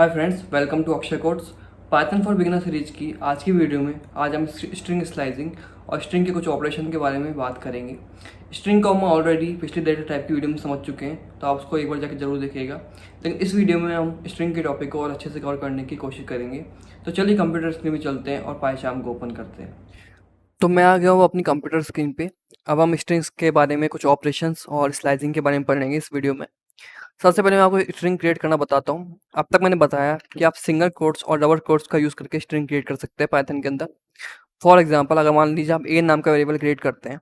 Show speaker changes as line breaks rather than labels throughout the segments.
Hi friends, welcome to Akshay codes. Python for beginner series की आज की वीडियो में आज हम स्ट्रिंग स्लाइसिंग और स्ट्रिंग के कुछ ऑपरेशन के बारे में बात करेंगे। स्ट्रिंग को हम ऑलरेडी पिछली डेटा टाइप की वीडियो में समझ चुके हैं, तो आप उसको एक बार जाकर जरूर देखिएगा। लेकिन इस वीडियो में हम स्ट्रिंग के टॉपिक को और अच्छे से कवर करने की कोशिश करेंगे। तो चलिए कंप्यूटर स्क्रीन में चलते हैं और पाइथन को ओपन करते हैं। तो मैं आ गया हूँ अपनी कंप्यूटर स्क्रीन पे। अब हम स्ट्रिंग्स के बारे में कुछ ऑपरेशंस और स्लाइसिंग के बारे में पढ़ेंगे इस वीडियो में। सबसे पहले मैं आपको स्ट्रिंग क्रिएट करना बताता हूँ। अब तक मैंने बताया कि आप सिंगल कोट्स और डबल कोट्स का यूज़ करके स्ट्रिंग क्रिएट कर सकते हैं पाइथन के अंदर। फॉर एग्जांपल, अगर मान लीजिए आप ए नाम का वेरिएबल क्रिएट करते हैं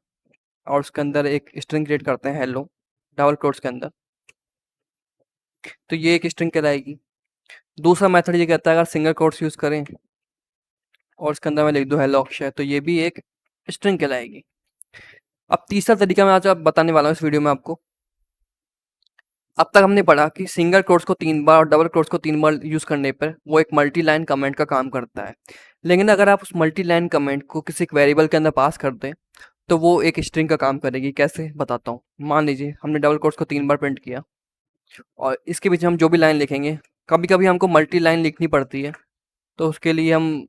और उसके अंदर एक स्ट्रिंग क्रिएट करते हैं हेलो डबल कोट्स के अंदर, तो ये एक स्ट्रिंग कहलाएगी। दूसरा मेथड ये कहता है अगर सिंगल कोट्स यूज़ करें और उसके अंदर मैं लिख दूँ हेलो अक्षय, तो ये भी एक स्ट्रिंग कहलाएगी। अब तीसरा तरीका मैं आज आप बताने वाला हूँ इस वीडियो में आपको। अब तक हमने पढ़ा कि सिंगल कोट्स को 3 बार और डबल कोट्स को 3 बार यूज़ करने पर वो एक मल्टी लाइन कमेंट का काम करता है। लेकिन अगर आप उस मल्टी लाइन कमेंट को किसी एक वेरिएबल के अंदर पास कर दें तो वो एक स्ट्रिंग का काम करेगी। कैसे बताता हूँ। मान लीजिए हमने डबल कोट्स को 3 बार प्रिंट किया और इसके पीछे हम जो भी लाइन लिखेंगे, कभी कभी हमको मल्टी लाइन लिखनी पड़ती है, तो उसके लिए हम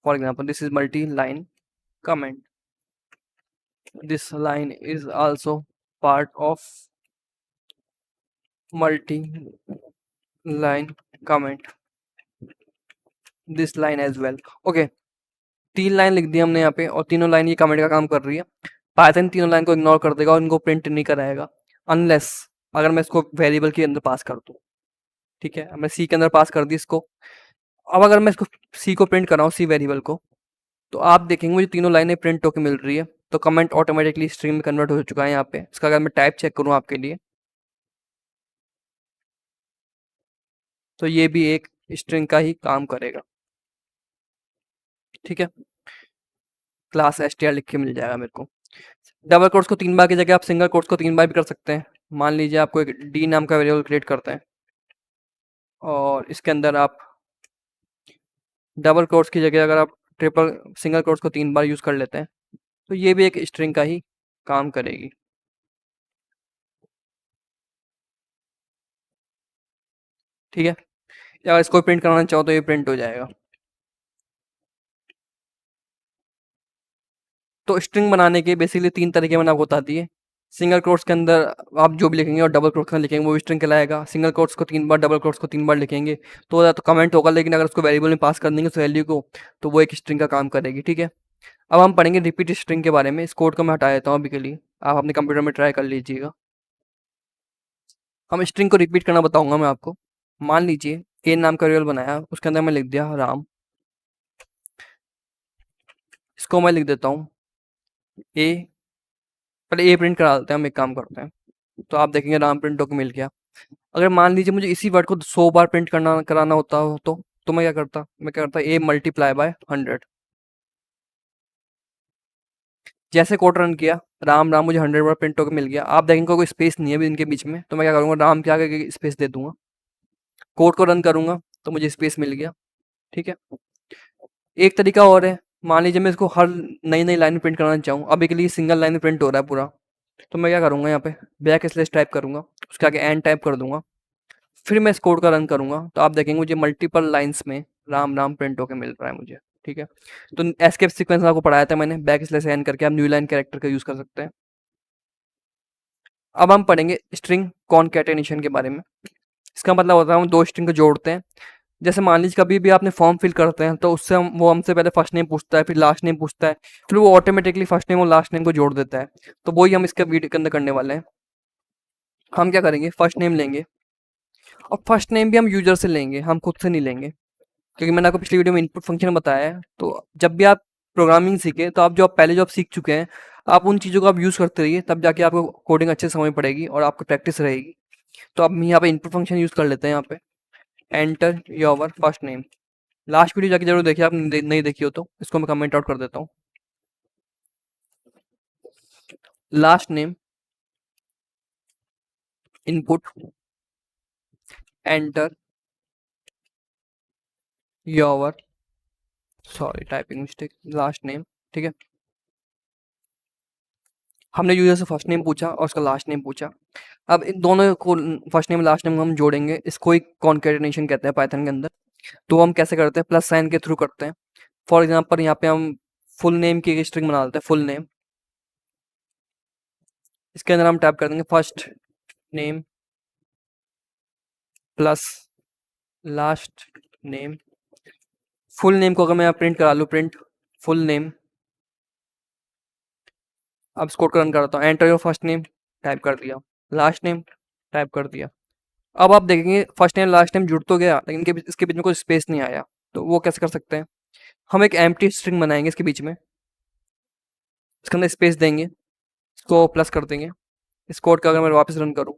for example this is multi line comment, this line is also part of multi line comment, this line as well. Okay, 3 line लिख दी हमने यहाँ पे और तीनों लाइन ये कमेंट का काम कर रही है। पाइथन तीनों लाइन को इग्नोर कर देगा और इनको प्रिंट नहीं कराएगा अनलेस अगर मैं इसको वेरिएबल के अंदर पास कर दूँ। ठीक है, मैं सी के अंदर पास कर दी इसको। अब अगर मैं इसको सी को प्रिंट कर रहा हूँ, सी वेरिएबल को, तो आप देखेंगे मुझे तीनों लाइनें प्रिंट होकर मिल रही है। तो कमेंट ऑटोमेटिकली स्ट्रिंग में कन्वर्ट हो चुका है यहाँ पे। इसका अगर मैं टाइप चेक करूँ आपके लिए, तो ये भी एक स्ट्रिंग का ही काम करेगा। ठीक है, क्लास str लिख के मिल जाएगा मेरे को। डबल कोट्स को 3 बार की जगह आप सिंगल कोट्स को 3 बार भी कर सकते हैं। मान लीजिए आपको एक डी नाम का वेरिएबल क्रिएट करते हैं और इसके अंदर आप डबल कोट्स की जगह अगर आप ट्रिपल सिंगल कोट्स को 3 बार यूज़ कर लेते हैं, तो ये भी एक स्ट्रिंग का ही काम करेगी। ठीक है, या इसको प्रिंट कराना चाहो तो ये प्रिंट हो जाएगा। तो स्ट्रिंग बनाने के बेसिकली 3 तरीके मैंने आपको बता दिए। सिंगल कोट्स के अंदर आप जो भी लिखेंगे और डबल कोट्स के अंदर लिखेंगे वो भी स्ट्रिंग कहलाएगा। सिंगल कोट्स को 3 बार, डबल कोट्स को 3 बार लिखेंगे तो या तो कमेंट होगा, लेकिन अगर उसको वेरिएबल में पास कर देंगे उस वैल्यू को, तो वो एक स्ट्रिंग का काम करेगी। ठीक है, अब हम पढ़ेंगे रिपीट स्ट्रिंग के बारे में। इस कोड को मैं हटा देता हूँ अभी के लिए, आप अपने कंप्यूटर में ट्राई कर लीजिएगा। हम स्ट्रिंग को रिपीट करना बताऊंगा मैं आपको। मान लीजिए ए नाम का वेरिएबल बनाया, उसके अंदर मैं लिख दिया राम। इसको मैं लिख देता हूँ ए, पहले ए प्रिंट करा देते हैं, हम एक काम करते हैं। तो आप देखेंगे राम प्रिंट होकर मिल गया। अगर मान लीजिए मुझे इसी वर्ड को 100 बार प्रिंट करना कराना होता हो तो मैं क्या करता ए मल्टीप्लाई बाय 100। जैसे कोड रन किया, राम राम मुझे 100 बार प्रिंट होकर मिल गया। आप देखेंगे कोई स्पेस नहीं है अभी इनके बीच में, तो मैं क्या करूँगा, राम के आगे स्पेस दे दूंगा। कोड को रन करूंगा तो मुझे स्पेस मिल गया। ठीक है, एक तरीका और है। मान लीजिए मैं इसको हर नई नई लाइन प्रिंट करना चाहूँ, अभी के लिए सिंगल लाइन प्रिंट हो रहा है पूरा, तो मैं क्या करूँगा, यहाँ पे बैक स्लैश टाइप करूँगा, उसके आगे एंड टाइप कर दूंगा, फिर मैं इस कोड का रन करूँगा, तो आप देखेंगे मुझे मल्टीपल लाइन्स में राम राम प्रिंट होकर मिल रहा है मुझे। ठीक है, तो एस्केप सीक्वेंस आपको पढ़ाया था मैंने, बैक स्लैश एन करके आप न्यू लाइन कैरेक्टर का यूज़ कर सकते हैं। अब हम पढ़ेंगे स्ट्रिंग कॉनकैटेनेशन के बारे में। इसका मतलब होता है हम दो स्ट्रिंग को जोड़ते हैं। जैसे मान लीजिए कभी भी आपने फॉर्म फिल करते हैं तो उससे वो हमसे पहले फर्स्ट नेम पूछता है, फिर लास्ट नेम पूछता है, फिर वो ऑटोमेटिकली फर्स्ट नेम और लास्ट नेम को जोड़ देता है। तो वही हम इसके वीडियो के अंदर करने वाले हैं। हम क्या करेंगे, फर्स्ट नेम लेंगे और फर्स्ट नेम भी हम यूजर से लेंगे, हम खुद से नहीं लेंगे, क्योंकि मैंने आपको पिछली वीडियो में इनपुट फंक्शन बताया है। तो जब भी आप प्रोग्रामिंग सीखे, तो आप जो आप पहले जो आप सीख चुके हैं, आप उन चीज़ों को आप यूज़ करते रहिए, तब जाके आपको कोडिंग अच्छे से समझ पड़ेगी और आपको प्रैक्टिस रहेगी। तो अब यहाँ पे इनपुट फंक्शन यूज़ कर लेते हैं। यहाँ पे enter your first name, last video जाके जरूर देखिए, आप नहीं देखी हो तो इसको मैं कमेंट आउट कर देता हूँ। Last name input enter your, sorry typing mistake, last name. ठीक है, हमने यूज़र से फर्स्ट नेम पूछा और उसका लास्ट नेम पूछा। अब इन दोनों को फर्स्ट नेम लास्ट नेम को हम जोड़ेंगे, इसको ही कॉन्कैटिनेशन कहते हैं पाइथन के अंदर। तो हम कैसे करते हैं, प्लस साइन के थ्रू करते हैं। फॉर एग्जांपल यहाँ पे हम फुल नेम की एक स्ट्रिंग बना देते हैं, फुल नेम। इसके अंदर हम टाइप कर देंगे first name plus last name. Full name को अगर मैं यहाँ प्रिंट करा लूँ, प्रिंट फुल नेम। अब इसको रन करता हूँ, enter your first name type कर दिया, लास्ट नेम टाइप कर दिया। अब आप देखेंगे फर्स्ट नेम लास्ट नेम जुड़ तो गया, लेकिन इसके बीच में कोई स्पेस नहीं आया। तो वो कैसे कर सकते हैं, हम एक एम्प्टी स्ट्रिंग बनाएंगे इसके बीच में, इसके अंदर स्पेस देंगे, इसको प्लस कर देंगे। इस कोड का अगर मैं वापस रन करूँ,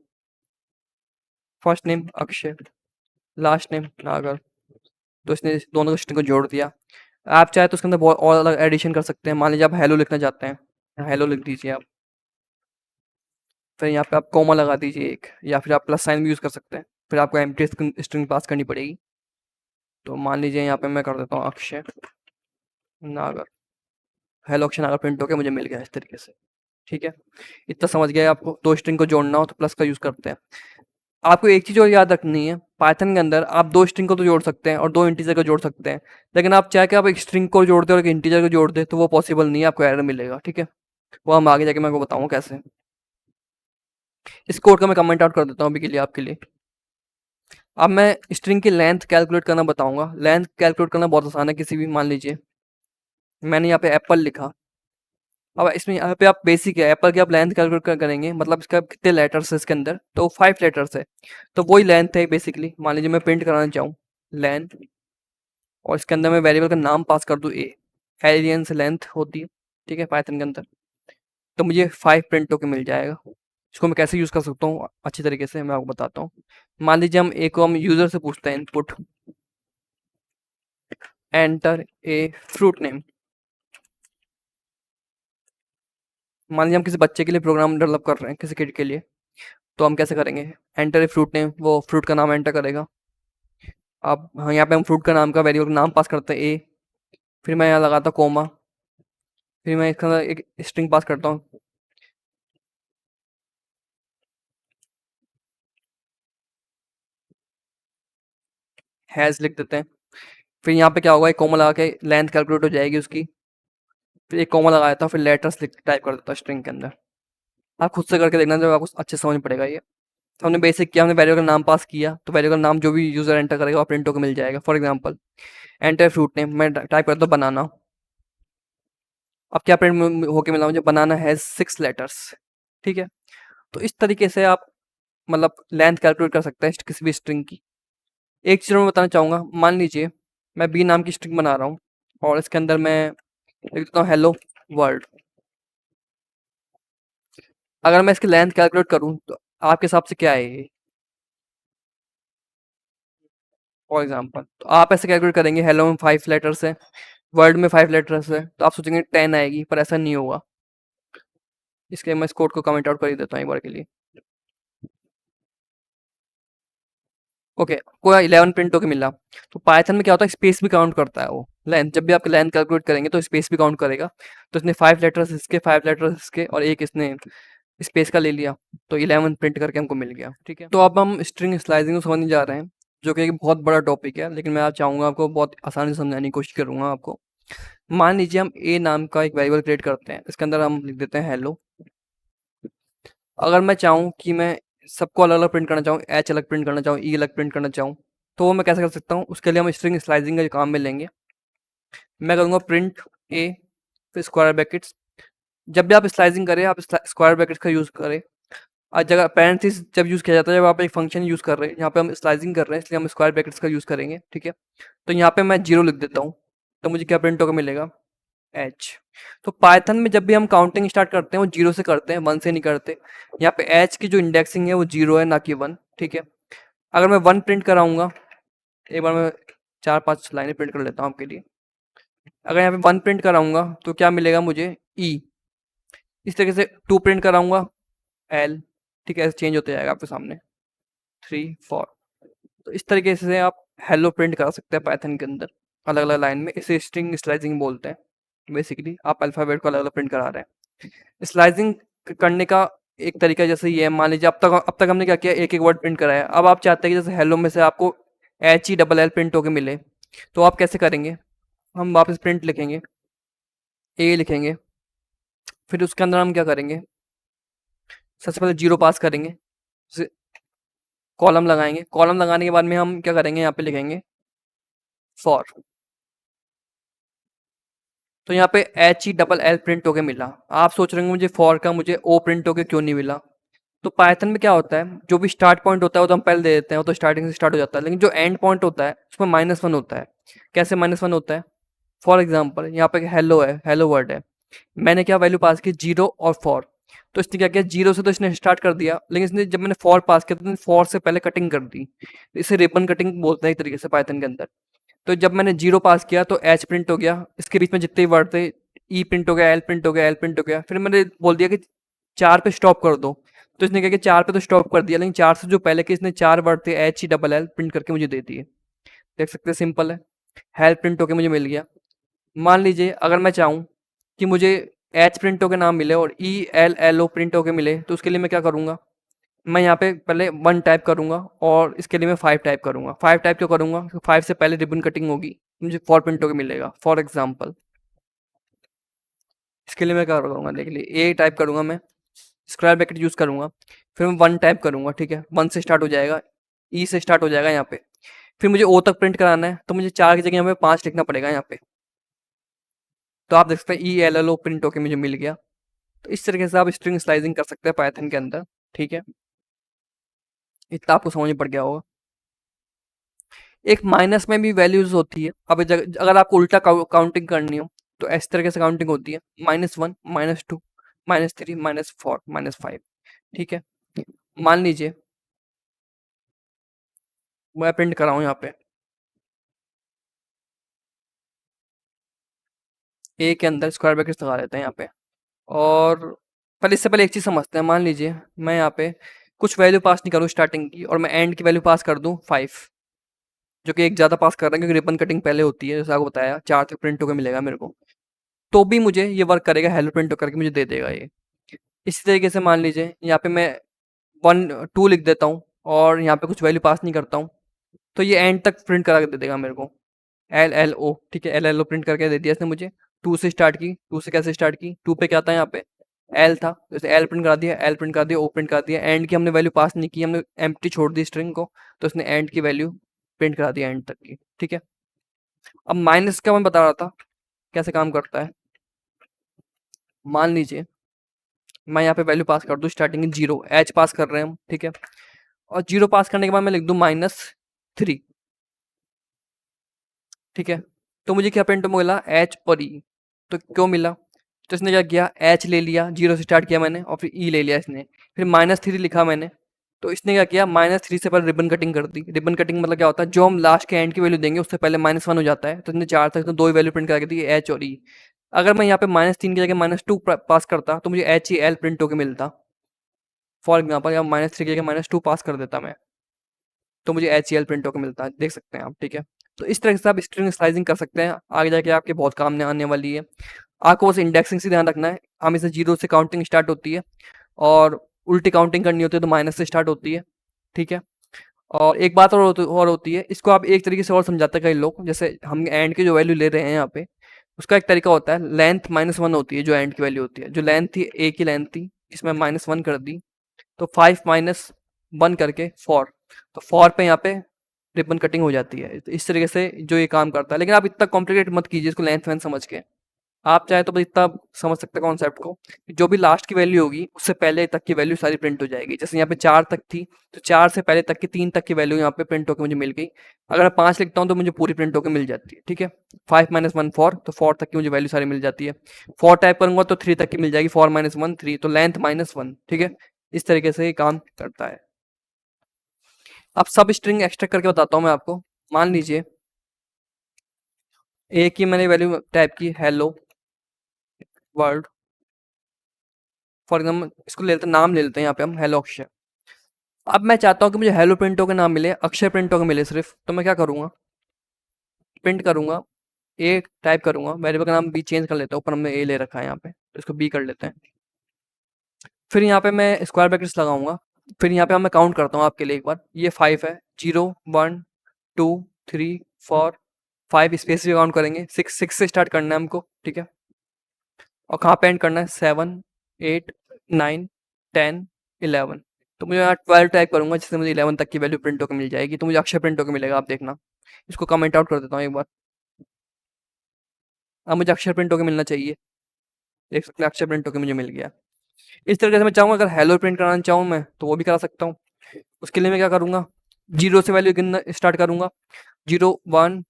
first name Akshay, last name नागर, तो इसने दोनों स्ट्रिंग को जोड़ दिया। आप चाहे तो उसके अंदर बहुत और अलग एडिशन कर सकते हैं। मान लीजिए आप हेलो लिखना चाहते हैं, हेलो लिख दीजिए आप, फिर यहाँ पे आप कॉमा लगा दीजिए एक, या फिर आप प्लस साइन भी यूज़ कर सकते हैं। फिर आपको एम्प्टी स्ट्रिंग पास करनी पड़ेगी। तो मान लीजिए यहाँ पे मैं कर देता हूँ अक्षय नागर, हेलो अक्षय नागर प्रिंट होकर मुझे मिल गया इस तरीके से। ठीक है, इतना समझ गया। आपको दो स्ट्रिंग को जोड़ना हो तो प्लस का यूज़ करते हैं। आपको एक चीज़ और याद रखनी है, पाइथन के अंदर आप दो स्ट्रिंग को तो जोड़ सकते हैं और दो इंटीजर को जोड़ सकते हैं, लेकिन आप चाहे कि आप एक स्ट्रिंग को जोड़ दें और एक इंटीजर को जोड़ दें तो वो पॉसिबल नहीं है, आपको एरर मिलेगा। ठीक है, वो हम आगे जाके मैं आपको बताऊँगा कैसे। इस कोड का मैं कमेंट आउट कर देता हूँ अभी के लिए आपके लिए। अब मैं स्ट्रिंग की लेंथ कैलकुलेट करना बताऊंगा। लेंथ कैलकुलेट करना बहुत आसान है। किसी भी, मान लीजिए मैंने यहाँ पे एप्पल लिखा। अब इसमें यहाँ पे आप बेसिक है, एप्पल की आप लेंथ कैलकुलेट करेंगे, मतलब इसका कितने लेटर्स है इसके अंदर, तो 5 लेटर्स है, तो वही लेंथ है बेसिकली। मान लीजिए मैं प्रिंट कराना चाहूँ लेंथ, और इसके अंदर मैं वेरिएबल का नाम पास कर दूँ ए, एलियन से लेंथ होती है, ठीक है, पाइथन के अंदर। तो मुझे 5 प्रिंट होकर मिल जाएगा। इसको मैं कैसे यूज़ कर सकता हूँ अच्छी तरीके से मैं आपको बताता हूँ। मान लीजिए हम एक को हम यूज़र से पूछते हैं input, enter a fruit name. मान लीजिए हम किसी बच्चे के लिए प्रोग्राम डेवलप कर रहे हैं, किसी किड के लिए, तो हम कैसे करेंगे, एंटर ए फ्रूट नेम, वो फ्रूट का नाम एंटर करेगा। अब हाँ, यहाँ पे हम फ्रूट का नाम का वेरिएबल नाम पास करते हैं ए, फिर मैं यहाँ लगाता हूँ कोमा, फिर मैं इसका एक स्ट्रिंग पास करता हूँ, हैज़ लिख देते हैं। फिर यहाँ पे क्या होगा, एक कोमा लगा के लेंथ कैलकुलेट हो जाएगी उसकी, फिर एक कोमा लगा देता हूँ, फिर लेटर्स लिख टाइप कर देता हूँ स्ट्रिंग के अंदर। आप खुद से करके देखना, जब आपको अच्छे से समझ पड़ेगा ये। तो हमने बेसिक किया, हमने वेरिएबल का नाम पास किया, तो वेरिएबल का नाम जो भी यूज़र एंटर करेगा वो प्रिंट होकर मिल जाएगा। For example enter fruit name, मैं टाइप करता हूँ बनाना। अब क्या प्रिंट होके मिला मुझे, बनाना हैज़ 6 लेटर्स। ठीक है, तो इस तरीके से आप मतलब लेंथ कैलकुलेट कर सकते हैं किसी भी स्ट्रिंग की। एक चीज़ मैं बताना चाहूँगा, मान लीजिए मैं बी नाम की स्ट्रिंग बना रहा हूँ और इसके अंदर मैं लिख देता हूँ हेलो वर्ल्ड। अगर मैं इसकी लेंथ कैलकुलेट करूँ तो आपके हिसाब से क्या है ये, फॉर एग्जांपल तो आप ऐसे कैलकुलेट करेंगे, हेलो में 5 लेटर्स है, वर्ल्ड में 5 लेटर्स है, तो आप सोचेंगे 10 आएगी, पर ऐसा नहीं होगा। इसके मैं इस कोड को कमेंट आउट कर ही देता हूँ एक बार के लिए। ओके, कोई 11 प्रिंट होके मिला। तो पाइथन में क्या होता है, स्पेस भी काउंट करता है वो लेंथ। जब भी आप लेंथ कैलकुलेट करेंगे तो स्पेस भी काउंट करेगा। तो इसने 5 लेटर्स इसके, 5 लेटर्स इसके, और एक इसने स्पेस का ले लिया, तो 11 प्रिंट करके हमको मिल गया। ठीक है, तो अब हम स्ट्रिंग स्लाइसिंग को समझने जा रहे हैं, जो कि एक बहुत बड़ा टॉपिक है, लेकिन मैं आज चाहूँगा आपको बहुत आसानी से समझाने की कोशिश करूँगा आपको। मान लीजिए हम ए नाम का एक वेरिएबल क्रिएट करते हैं, इसके अंदर हम लिख देते हैं हेलो। अगर मैं चाहूँ कि मैं सबको अलग अलग प्रिंट करना चाहूँ, एच अलग प्रिंट करना चाहूँ, ई अलग प्रिंट करना चाहूँ, तो वो मैं कैसे कर सकता हूँ, उसके लिए हम स्ट्रिंग स्लाइसिंग का काम में लेंगे। मैं करूँगा प्रिंट ए, फिर स्क्वायर ब्रैकेट्स। जब भी आप स्लाइसिंग करें आप स्क्वायर ब्रैकेट्स का यूज़ करें। जगह पैरेंथेसिस जब यूज़ किया जाता है, जब आप एक फंक्शन यूज़ कर रहे हैं, यहाँ पे हम स्लाइसिंग कर रहे हैं, इसलिए हम स्क्वायर ब्रैकेट्स का यूज़ करेंगे। ठीक है, तो यहाँ पे मैं 0 लिख देता हूँ, तो मुझे क्या प्रिंट होकर मिलेगा, एच। तो पाइथन में जब भी हम काउंटिंग स्टार्ट करते हैं वो 0 से करते हैं, 1 से नहीं करते। यहाँ पे एच की जो इंडेक्सिंग है वो 0 है, ना कि 1। ठीक है, अगर मैं 1 प्रिंट कराऊंगा, एक बार मैं 4-5 लाइनें प्रिंट कर लेता हूँ आपके लिए। अगर यहाँ पे 1 प्रिंट कराऊंगा तो क्या मिलेगा मुझे, ई। इस तरीके से 2 प्रिंट कराऊंगा, एल। ठीक है, ऐसे चेंज होते जाएगा आपके सामने, 3, 4। तो इस तरीके से आप हेलो प्रिंट करा सकते हैं पाइथन के अंदर अलग अलग लाइन में। इसे स्ट्रिंग स्लाइसिंग बोलते हैं। बेसिकली आप अल्फ़ाबेट को अलग अलग प्रिंट करा रहे हैं। स्लाइसिंग करने का एक तरीका जैसे ये है, मान लीजिए अब तक हमने क्या किया, एक एक वर्ड प्रिंट कराया। अब आप चाहते हैं कि जैसे हेलो में से आपको HELL प्रिंट होके मिले, तो आप कैसे करेंगे? हम वापस प्रिंट लिखेंगे, ए लिखेंगे, फिर उसके अंदर हम क्या करेंगे, सबसे पहले जीरो पास करेंगे, कॉलम लगाएंगे, कॉलम लगाने के बाद में हम क्या करेंगे, यहाँ पे लिखेंगे फॉर। तो यहाँ पे HELL प्रिंट होके मिला। आप सोच रहे होंगे मुझे फॉर का मुझे ओ प्रिंट होके क्यों नहीं मिला? तो पाइथन में क्या होता है, जो भी स्टार्ट पॉइंट होता है वो तो हम पहले दे देते हैं, वो तो स्टार्टिंग से स्टार्ट हो जाता है, लेकिन जो एंड पॉइंट होता है उसमें -1 होता है। कैसे -1 होता है? फॉर एग्जाम्पल यहाँ पे हेलो है, हेलो वर्ड है, मैंने क्या वैल्यू पास की, जीरो और फॉर। तो इसने क्या किया, जीरो से तो इसने स्टार्ट कर दिया, लेकिन इसने जब मैंने फॉर पास किया तो इसने फॉर से पहले कटिंग कर दी। इसे रिबन कटिंग बोलते हैं एक तरीके से पाइथन के अंदर। तो जब मैंने जीरो पास किया तो एच प्रिंट हो गया, इसके बीच में जितने भी वर्ड थे, ई प्रिंट हो गया, एल प्रिंट हो गया, एल प्रिंट हो गया। फिर मैंने बोल दिया कि 4 पे स्टॉप कर दो, तो इसने कहा कि 4 पे तो स्टॉप कर दिया, लेकिन 4 से जो पहले के इसने 4 वर्ड थे HELL प्रिंट करके मुझे दे दिए। देख सकते हैं, सिंपल है। हेल्प प्रिंट होके मुझे मिल गया। मान लीजिए अगर मैं चाहूँ कि मुझे एच प्रिंट होके नाम मिले और ELLO प्रिंट होके मिले, तो उसके लिए मैं क्या करूँगा, मैं यहाँ पे पहले 1 टाइप करूँगा और इसके लिए मैं 5 टाइप करूँगा। 5 टाइप क्यों करूँगा? क्योंकि 5 से पहले रिबन कटिंग होगी, मुझे 4 प्रिंट होके मिलेगा। फॉर एग्जाम्पल इसके लिए मैं क्या करूँगा, देख लिए, ए टाइप करूँगा मैं, स्क्वायर ब्रैकेट यूज़ करूँगा, फिर मैं 1 टाइप करूँगा, ठीक है, 1 से स्टार्ट हो जाएगा, ई से स्टार्ट हो जाएगा यहाँ पे। फिर मुझे ओ तक प्रिंट कराना है, तो मुझे 4 की जगह यहाँ पे 5 लिखना पड़ेगा यहाँ पे। तो आप देख सकते हैं ELLO प्रिंट होके मुझे मिल गया। तो इस तरीके से आप स्ट्रिंग स्लाइसिंग कर सकते हैं पाइथन के अंदर, ठीक है। इतना आपको समझ में पड़ गया होगा। एक माइनस में भी वैल्यूज होती है। अब अगर आपको उल्टा काउंटिंग करनी हो तो इस तरीके से काउंटिंग होती है, -1, -2, -3, -4, -5, ठीक है। मान लीजिए मैं प्रिंट कर रहा हूँ यहाँ पे, ए के अंदर स्क्वायर ब्रैकेट्स लगा लेते हैं यहाँ पे, और पहले इससे पहले एक चीज़ समझते हैं। मान लीजिए मैं यहाँ पे कुछ वैल्यू पास नहीं करूँ स्टार्टिंग की, और मैं एंड की वैल्यू पास कर दूँ 5, जो कि एक ज़्यादा पास कर रहा है क्योंकि रिबन कटिंग पहले होती है, जैसे आपको बताया 4 तक प्रिंट होकर मिलेगा मेरे को, तो भी मुझे ये वर्क करेगा, हेलो प्रिंट करके मुझे दे देगा ये। इसी तरीके से मान लीजिए यहाँ पे मैं 1 2 लिख देता हूँ और यहाँ पे कुछ वैल्यू पास नहीं करता हूँ, तो ये एंड तक प्रिंट करा के दे देगा मेरे को, LLO, ठीक है, LLO प्रिंट करके दे दिया इसने मुझे। 2 से स्टार्ट की, 2 से कैसे स्टार्ट की, 2 पे क्या था यहाँ पे, एल था, जैसे एल प्रिंट करा दिया, एल प्रिंट करा दिया, ओ प्रिंट करा दिया। एंड की हमने वैल्यू पास नहीं की, हमने एम्प्टी छोड़ दी स्ट्रिंग को, तो इसने एंड की वैल्यू प्रिंट करा दिया एंड तक की, ठीक है। अब माइनस का मैं बता रहा था कैसे काम करता है। मान लीजिए मैं यहाँ पे वैल्यू पास कर दूँ स्टार्टिंग में 0, एच पास कर रहे हैं हम, ठीक है, और 0 पास करने के बाद मैं लिख दूँ -3, ठीक है। तो मुझे क्या प्रिंट मिला, एच और ई। तो क्यों मिला? तो इसने क्या किया, एच ले लिया, 0 से स्टार्ट किया मैंने, और फिर ई ले लिया इसने, फिर -3 लिखा मैंने। तो इसने क्या किया, -3 से पहले रिबन कटिंग कर दी। रिबन कटिंग मतलब क्या होता है, जो हम लास्ट के एंड की वैल्यू देंगे उससे पहले -1 हो जाता है। तो इसने 4 तक तो 2 ही वैल्यू प्रिंट करके दी, एच और ई। अगर मैं यहाँ पे -3 की जगह -2 पास करता तो मुझे HEL प्रिंट होकर मिलता। फॉर एग्जाम्पल यहाँ -3 की जगह -2 पास कर देता मैं, तो मुझे HCL प्रिंट होकर मिलता है, देख सकते हैं आप, ठीक है। तो इस तरह से आप स्ट्रिंग स्लाइसिंग कर सकते हैं, आगे जाके आपके बहुत काम में आने वाली है। आपको बस इंडेक्सिंग से ध्यान रखना है, हमेशा 0 से काउंटिंग स्टार्ट होती है, और उल्टी काउंटिंग करनी होती है तो माइनस से स्टार्ट होती है, ठीक है। और एक बात और होती है, इसको आप एक तरीके से और समझाते हैं कई लोग, जैसे हम एंड की जो वैल्यू ले रहे हैं यहाँ पे, उसका एक तरीका होता है, लेंथ -1 होती है जो एंड की वैल्यू होती है। जो लेंथ थी, ए की लेंथ थी, इसमें -1 कर दी, तो 5 -1 करके 4, तो 4 पे यहाँ पे रिबन कटिंग हो जाती है। तो इस तरीके से जो ये काम करता है, लेकिन आप इतना कॉम्प्लिकेट मत कीजिए इसको, लेंथ वेंथ समझ के। आप चाहे तो बस इतना समझ सकते हैं कॉन्सेप्ट को, कि जो भी लास्ट की वैल्यू होगी उससे पहले तक की वैल्यू सारी प्रिंट हो जाएगी। जैसे यहाँ पे 4 तक थी, तो 4 से पहले तक की 3 तक की वैल्यू यहाँ पे प्रिंट होकर मुझे मिल गई। अगर मैं 5 लिखता हूँ तो मुझे पूरी प्रिंट होकर मिल जाती है, ठीक है। 5 -1 4, तो 4 तक की मुझे वैल्यू सारी मिल जाती है। 4 टाइप करूंगा तो 3 तक की मिल जाएगी, 4 -1 3, तो लेंथ -1, ठीक है। इस तरीके से ये काम करता है। अब सब स्ट्रिंग एक्सट्रैक्ट करके बताता हूँ मैं आपको। मान लीजिए ए की मैंने वैल्यू टाइप की हेलो वर्ल्ड, फॉर एग्जाम्पल इसको ले लेते हैं, नाम ले लेते हैं यहाँ पे हम, हेलो अक्षय। अब मैं चाहता हूँ कि मुझे हेलो प्रिंट होकर नाम मिले, अक्षय प्रिंट होकर मिले सिर्फ, तो मैं क्या करूँगा, प्रिंट करूँगा, ए टाइप करूँगा, वेरिएबल का नाम बी चेंज कर लेता हूँ, ऊपर हमने ए ले रखा है यहाँ पे, तो इसको बी कर लेते हैं। फिर यहाँ पे मैं स्क्वायर ब्रैकेट्स लगाऊंगा। फिर यहाँ पे मैं काउंट करता हूँ आपके लिए एक बार। ये 5 है, 0 1 2 3 4 5 स्पेस भी काउंट करेंगे। 6 से स्टार्ट करना है हमको, ठीक है। और कहाँ पे एंड करना है? 7 8 9 10 11। तो मुझे यहाँ 12 टाइप करूंगा जिससे मुझे 11 तक की वैल्यू प्रिंट होकर मिल जाएगी। तो मुझे अक्षर प्रिंट होकर मिलेगा, आप देखना। इसको कमेंट आउट कर देता हूँ एक बार। अब मुझे अक्षर प्रिंट होकर मिलना चाहिए। देख सकते हैं अक्षर प्रिंट होकर मुझे मिल गया। इस तरीके से मैं चाहूँगा अगर हेलो प्रिंट कराना चाहूँ मैं तो वो भी करा सकता हूँ। उसके लिए मैं क्या करूँगा, 0 से वैल्यू गिनना स्टार्ट करूँगा। 0 1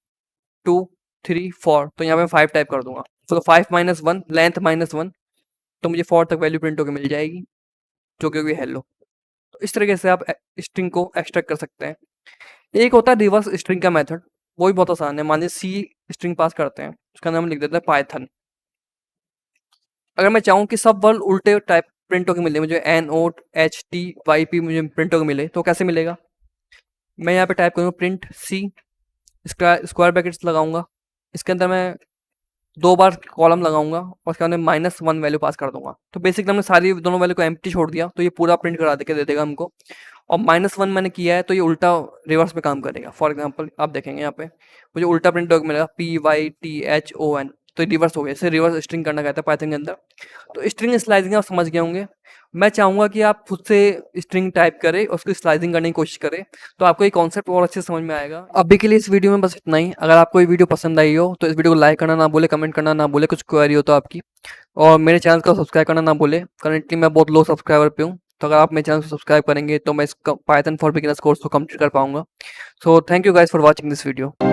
2 3 4। तो यहाँ पे मैं 5 टाइप कर दूंगा। तो 5 माइनस 1 लेंथ माइनस 1, तो मुझे 4 तक वैल्यू प्रिंट होकर मिल जाएगी, जो कि होगी हेलो। तो इस तरीके से आप स्ट्रिंग को एक्सट्रैक्ट कर सकते हैं। एक होता है रिवर्स स्ट्रिंग का मेथड, वो भी बहुत आसान है। मान लीजिए सी स्ट्रिंग पास करते हैं, उसका नाम लिख देते हैं पाइथन। अगर मैं चाहूँ कि सब वर्ड उल्टे टाइप प्रिंट होकर मिले, मुझे NOTHTYP मुझे प्रिंट होकर मिले, तो कैसे मिलेगा? मैं यहाँ पे टाइप करूँगा प्रिंट सी, स्क्वायर ब्रैकेट्स लगाऊंगा। इसके अंदर मैं 2 बार कॉलम लगाऊंगा और उसके अंदर -1 वैल्यू पास कर दूंगा। तो बेसिकली हमने सारी दोनों वैल्यू को एम्प्टी छोड़ दिया, तो ये पूरा प्रिंट करा के दे देगा हमको। और -1 मैंने किया है तो ये उल्टा रिवर्स में काम करेगा। फॉर एग्जांपल आप देखेंगे यहाँ पे मुझे उल्टा प्रिंट मिलेगा PYTHON, तो रिवर्स हो गया। इसे रिवर्स स्ट्रिंग करना कहता है पाइथन के अंदर। तो स्ट्रिंग स्लाइसिंग आप समझ गए होंगे। मैं चाहूँगा कि आप खुद से स्ट्रिंग टाइप करें और उसकी स्लाइसिंग करने की कोशिश करें, तो आपको ये कॉन्सेप्ट और अच्छे से समझ में आएगा। अभी के लिए इस वीडियो में बस इतना ही। अगर आपको ये वीडियो पसंद आई हो तो इस वीडियो को लाइक करना ना भूले, कमेंट करना ना भूले, कुछ क्वेरी हो तो आपकी। और मेरे चैनल को सब्सक्राइब करना ना भूले। करंटली मैं बहुत लो सब्सक्राइबर पे हूँ, तो अगर आप मेरे चैनल को सब्सक्राइब करेंगे तो मैं इस पाइथन फॉर बिगिनर्स कोर्स को कंप्लीट कर पाऊंगा। So thank you guys for watching this video.